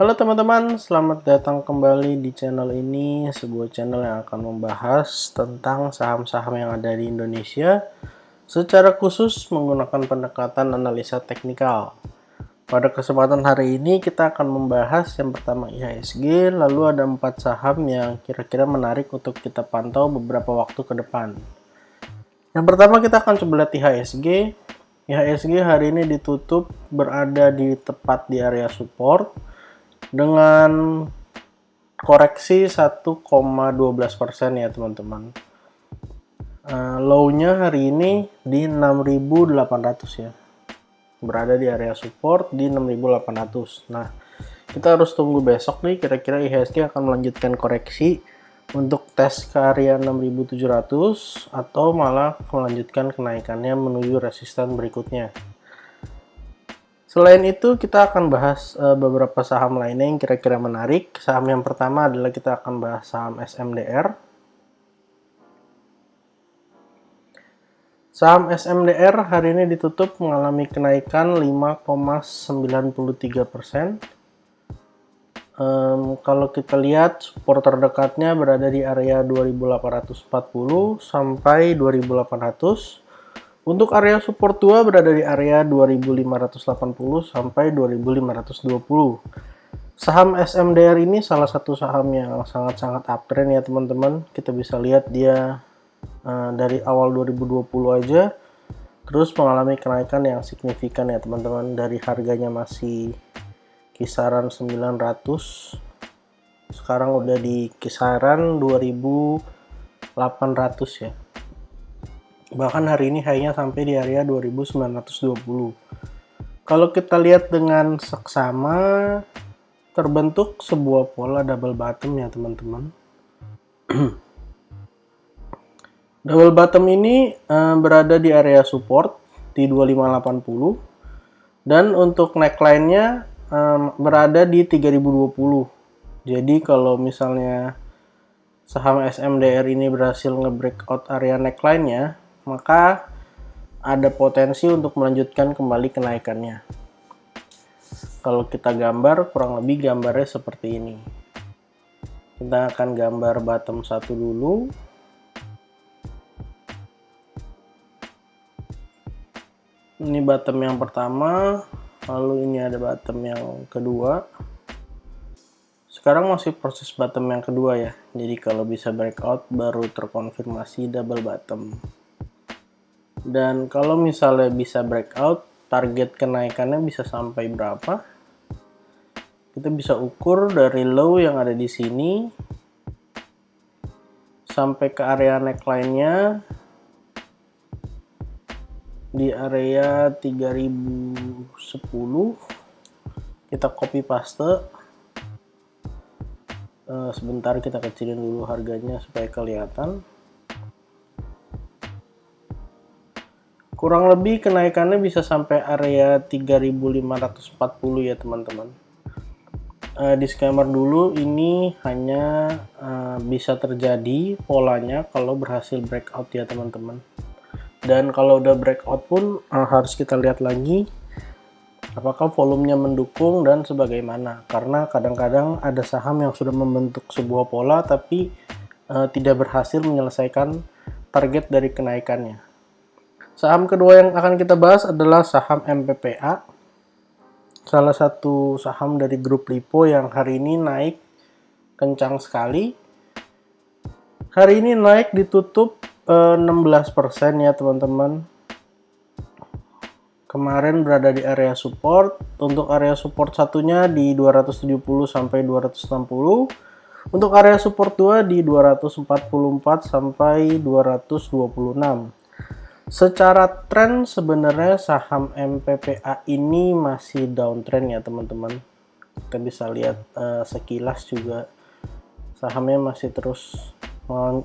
Halo teman-teman, selamat datang kembali di channel ini, sebuah channel yang akan membahas tentang saham-saham yang ada di Indonesia secara khusus menggunakan pendekatan analisa teknikal. Pada kesempatan hari ini kita akan membahas yang pertama IHSG, lalu ada 4 saham yang kira-kira menarik untuk kita pantau beberapa waktu ke depan. Yang pertama kita akan coba lihat IHSG. IHSG hari ini ditutup berada di tepat di area support dengan koreksi 1,12% ya teman-teman. Low-nya hari ini di 6.800 ya, berada di area support di 6.800. Nah, kita harus tunggu besok nih, kira-kira IHSG akan melanjutkan koreksi untuk tes ke area 6.700 atau malah melanjutkan kenaikannya menuju resisten berikutnya. Selain itu, kita akan bahas beberapa saham lainnya yang kira-kira menarik. Saham yang pertama adalah kita akan bahas saham SMDR. Saham SMDR hari ini ditutup mengalami kenaikan 5,93%. Kalau kita lihat, support terdekatnya berada di area 2.840 sampai 2.800. Untuk area support 2 berada di area 2.580 sampai 2.520. Saham SMDR ini salah satu saham yang sangat-sangat uptrend ya teman-teman. Kita bisa lihat dia dari awal 2020 aja terus mengalami kenaikan yang signifikan ya teman-teman. Dari harganya masih kisaran 900, sekarang udah di kisaran 2.800 ya. Bahkan hari ini high-nya sampai di area 2.920. Kalau kita lihat dengan seksama, terbentuk sebuah pola double bottom ya teman-teman. Double bottom ini berada di area support di 2580 dan untuk neckline-nya berada di 3020. Jadi kalau misalnya saham SMDR ini berhasil nge-breakout area neckline-nya, maka ada potensi untuk melanjutkan kembali kenaikannya. Kalau kita gambar, kurang lebih gambarnya seperti ini. Kita akan gambar bottom satu dulu. Ini bottom yang pertama, lalu ini ada bottom yang kedua. Sekarang masih proses bottom yang kedua ya. Jadi kalau bisa breakout baru terkonfirmasi double bottom. Dan kalau misalnya bisa breakout, target kenaikannya bisa sampai berapa? Kita bisa ukur dari low yang ada di sini sampai ke area neckline-nya di area 3010. Kita copy paste. Sebentar kita kecilin dulu harganya supaya kelihatan. Kurang lebih kenaikannya bisa sampai area 3.540 ya teman-teman. Disclaimer dulu, ini hanya bisa terjadi polanya kalau berhasil breakout ya teman-teman. Dan kalau udah breakout pun harus kita lihat lagi apakah volumenya mendukung dan sebagaimana. Karena kadang-kadang ada saham yang sudah membentuk sebuah pola tapi tidak berhasil menyelesaikan target dari kenaikannya. Saham kedua yang akan kita bahas adalah saham MPPA, salah satu saham dari grup Lipo yang hari ini naik kencang sekali. Hari ini naik ditutup 16% ya teman-teman. Kemarin berada di area support. Untuk area support satunya di 270 sampai 260. Untuk area support 2 di 244 sampai 226. Secara tren sebenarnya saham MPPA ini masih downtrend ya teman-teman. Kita bisa lihat sekilas juga sahamnya masih terus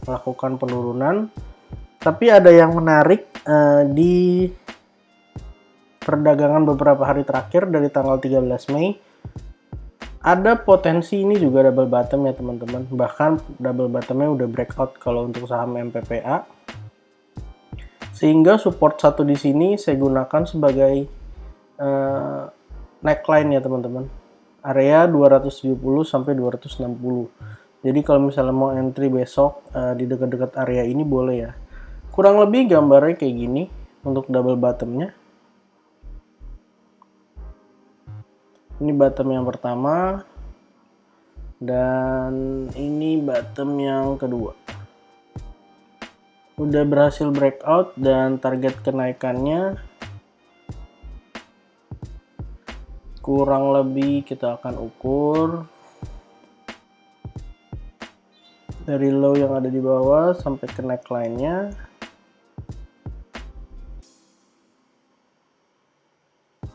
melakukan penurunan. Tapi ada yang menarik di perdagangan beberapa hari terakhir dari tanggal 13 Mei. Ada potensi ini juga double bottom ya teman-teman. Bahkan double bottomnya udah breakout kalau untuk saham MPPA. Sehingga support satu di sini saya gunakan sebagai neckline ya teman-teman. area 270 sampai 260. Jadi kalau misalnya mau entry besok di dekat-dekat area ini boleh ya. Kurang lebih gambarnya kayak gini untuk double bottomnya. Ini bottom yang pertama dan ini bottom yang kedua. Udah berhasil breakout dan target kenaikannya kurang lebih kita akan ukur dari low yang ada di bawah sampai ke neckline-nya.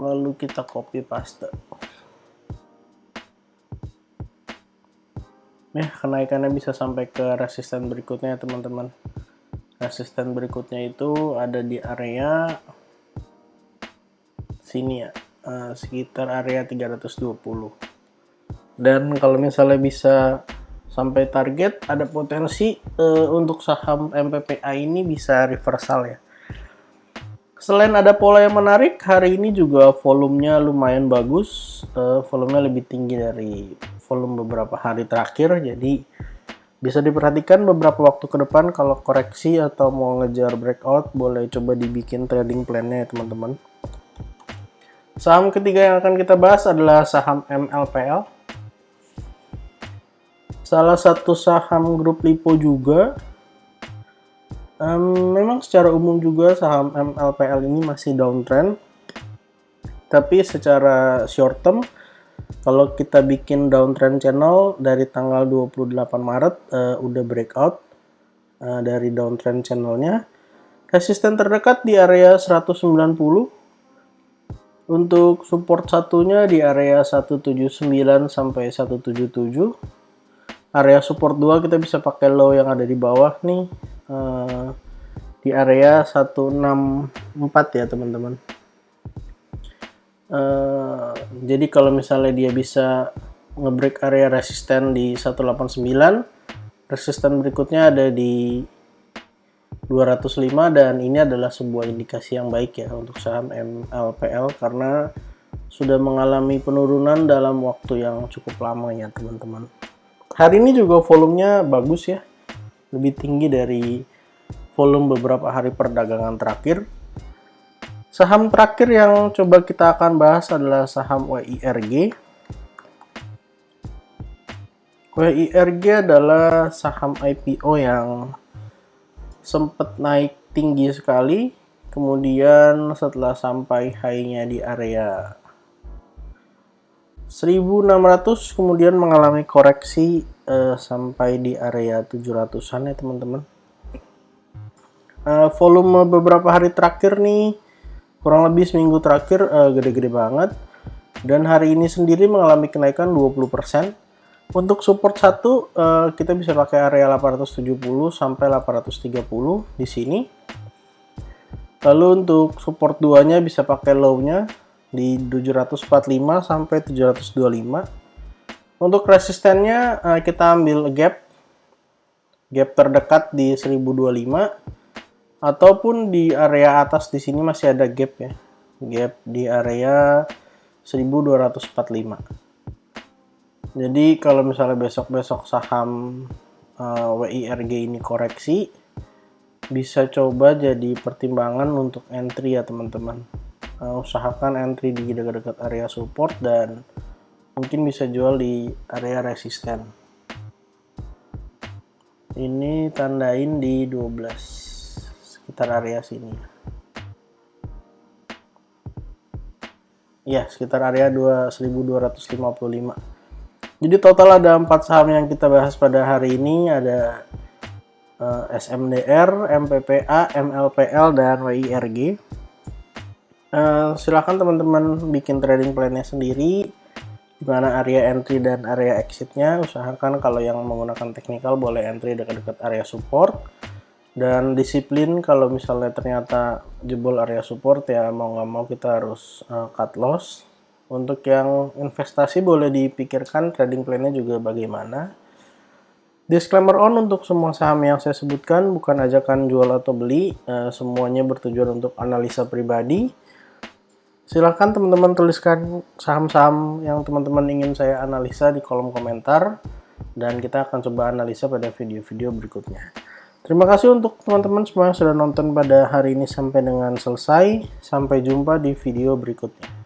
Lalu kita copy paste. Kenaikannya bisa sampai ke resisten berikutnya ya teman-teman. Resisten berikutnya itu ada di area sini ya, sekitar area 320. Dan kalau misalnya bisa sampai target, ada potensi untuk saham MPPA ini bisa reversal ya. Selain ada pola yang menarik, hari ini juga volumenya lumayan bagus. Volumenya lebih tinggi dari volume beberapa hari terakhir, jadi bisa diperhatikan beberapa waktu ke depan kalau koreksi atau mau ngejar breakout, boleh coba dibikin trading plan-nya ya teman-teman. Saham ketiga yang akan kita bahas adalah saham MLPL. Salah satu saham grup Lipo juga. Memang secara umum juga saham MLPL ini masih downtrend. Tapi secara short term, kalau kita bikin downtrend channel dari tanggal 28 Maret udah breakout dari downtrend channelnya. Resisten terdekat di area 190. Untuk support satunya di area 179 sampai 177. Area support 2 kita bisa pakai low yang ada di bawah nih. Di area 164 ya teman-teman. Jadi kalau misalnya dia bisa ngebreak area resisten di 189, resisten berikutnya ada di 205, dan ini adalah sebuah indikasi yang baik ya untuk saham MLPL karena sudah mengalami penurunan dalam waktu yang cukup lama ya teman-teman. Hari ini juga volumenya bagus ya, lebih tinggi dari volume beberapa hari perdagangan terakhir. Saham terakhir yang coba kita akan bahas adalah saham WIRG. WIRG adalah saham IPO yang sempat naik tinggi sekali, kemudian setelah sampai high-nya di area 1600 kemudian mengalami koreksi sampai di area 700-an ya teman-teman. Volume beberapa hari terakhir nih, kurang lebih seminggu terakhir gede-gede banget, dan hari ini sendiri mengalami kenaikan 20%. Untuk support 1 kita bisa pakai area 870 sampai 830 di sini. Lalu untuk support 2-nya bisa pakai low-nya di 745 sampai 725. Untuk resistennya kita ambil gap terdekat di 1025, ataupun di area atas di sini masih ada gap ya, gap di area 1245. Jadi kalau misalnya besok-besok saham WIRG ini koreksi, bisa coba jadi pertimbangan untuk entry ya teman-teman. Usahakan entry di dekat-dekat area support dan mungkin bisa jual di area resisten. Ini tandain di 12, sekitar area sini. Ya, sekitar area 1255. Jadi total ada 4 saham yang kita bahas pada hari ini, ada SMDR, MPPA, MLPL, dan WIRG. Silakan teman-teman bikin trading plan-nya sendiri, di mana area entry dan area exit-nya. Usahakan kalau yang menggunakan technical boleh entry dekat-dekat area support, dan disiplin kalau misalnya ternyata jebol area support ya mau nggak mau kita harus cut loss. Untuk yang investasi boleh dipikirkan trading plan-nya juga bagaimana. Disclaimer on, untuk semua saham yang saya sebutkan bukan ajakan jual atau beli, semuanya bertujuan untuk analisa pribadi. Silahkan teman-teman tuliskan saham-saham yang teman-teman ingin saya analisa di kolom komentar, dan kita akan coba analisa pada video-video berikutnya. Terima kasih untuk teman-teman semua yang sudah nonton pada hari ini sampai dengan selesai. Sampai jumpa di video berikutnya.